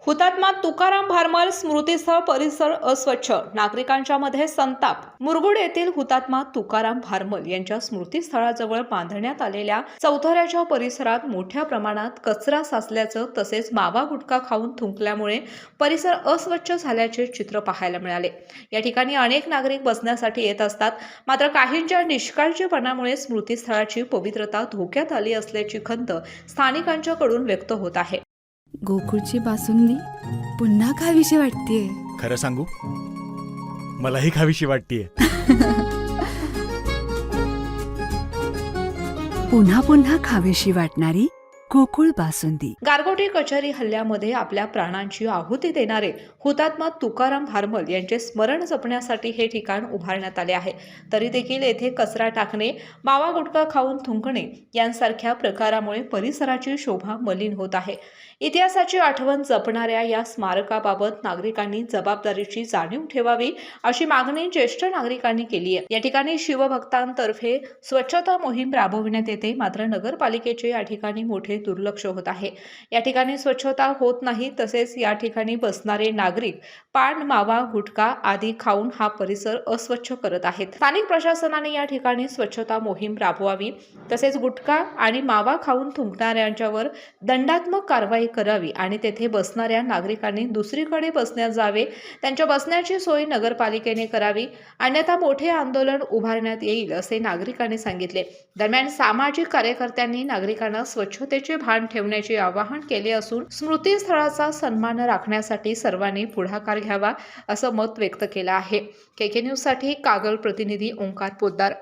हुतात्मा तुकाराम भारमल स्मृतीस्थळ परिसर अस्वच्छ, नागरिकांच्या मध्ये संताप। मुरगुड येथील हुतात्मा तुकाराम भारमल यांच्या स्मृतीस्थळाजवळ बांधण्यात आलेल्या चौथऱ्याच्या परिसरात मोठ्या प्रमाणात कचरा साचल्याचं तसेच मावा गुटखा खाऊन थुंकल्यामुळे परिसर अस्वच्छ झाल्याचे चित्र पाहायला मिळाले। या ठिकाणी अनेक नागरिक बसण्यासाठी येत असतात, मात्र काहींच्या निष्काळजीपणामुळे स्मृतीस्थळाची पवित्रता धोक्यात आली असल्याची खंत स्थानिकांच्याकडून व्यक्त होत आहे। गोकुळची बासुंदी पुन्हा खावीशी वाटतेय। खरं सांगू, मलाही खावीशी वाटतेय। पुन्हा पुन्हा खावीशी वाटणारी गोकुळ बासुंदी। गारगोटी कचेरी हल्ल्यामध्ये आपल्या प्राणांची आहुती देणारे हुतात्मा तुकाराम भारमल यांचे स्मरण जपण्यासाठी हे ठिकाण उभारण्यात आले आहे। तरी देखील येथे कचरा टाकणे, मावा गुटखा खाऊन थुंकणे यांसारख्या प्रकारामुळे परिसराची शोभा मलिन होत आहे। इतिहासाची आठवण जपणाऱ्या या स्मारकाबाबत नागरिकांनी जबाबदारीची जाणीव ठेवावी अशी मागणी ज्येष्ठ नागरिकांनी केली आहे। या ठिकाणी शिवभक्तांतर्फे स्वच्छता मोहीम राबविण्यात येते, मात्र नगरपालिकेचे या ठिकाणी मोठे दुर्लक्ष होत आहे। या ठिकाणी स्वच्छता होत नाही, तसेच या ठिकाणी बसणारे नागरिक पान, मावा, गुटखा आदी खाऊन हा परिसर अस्वच्छ करत आहेत। स्थानिक प्रशासनाने या ठिकाणी स्वच्छता मोहीम राबवावी, तसेच गुटखा आणि मावा खाऊन थुंकणाऱ्यांच्यावर दंडात्मक कारवाई करावी आणि तेथे बसणाऱ्या नागरिकांनी दुसरीकडे बसण्यास जावे। त्यांच्या बसण्याची सोय नगरपालिकेने करावी, अन्यथा मोठे आंदोलन उभारण्यात येईल असे नागरिकांनी सांगितले। दरम्यान सामाजिक कार्यकर्त्यांनी नागरिकांना स्वच्छतेचे भान ठेवण्याचे आवाहन केले असून स्मृतीस्थळाचा सन्मान राखण्यासाठी सर्वांनी पुढाकार घ्यावा असं मत व्यक्त केलं आहे। केके न्यूज साठी कागल प्रतिनिधी ओंकार पोद्दार।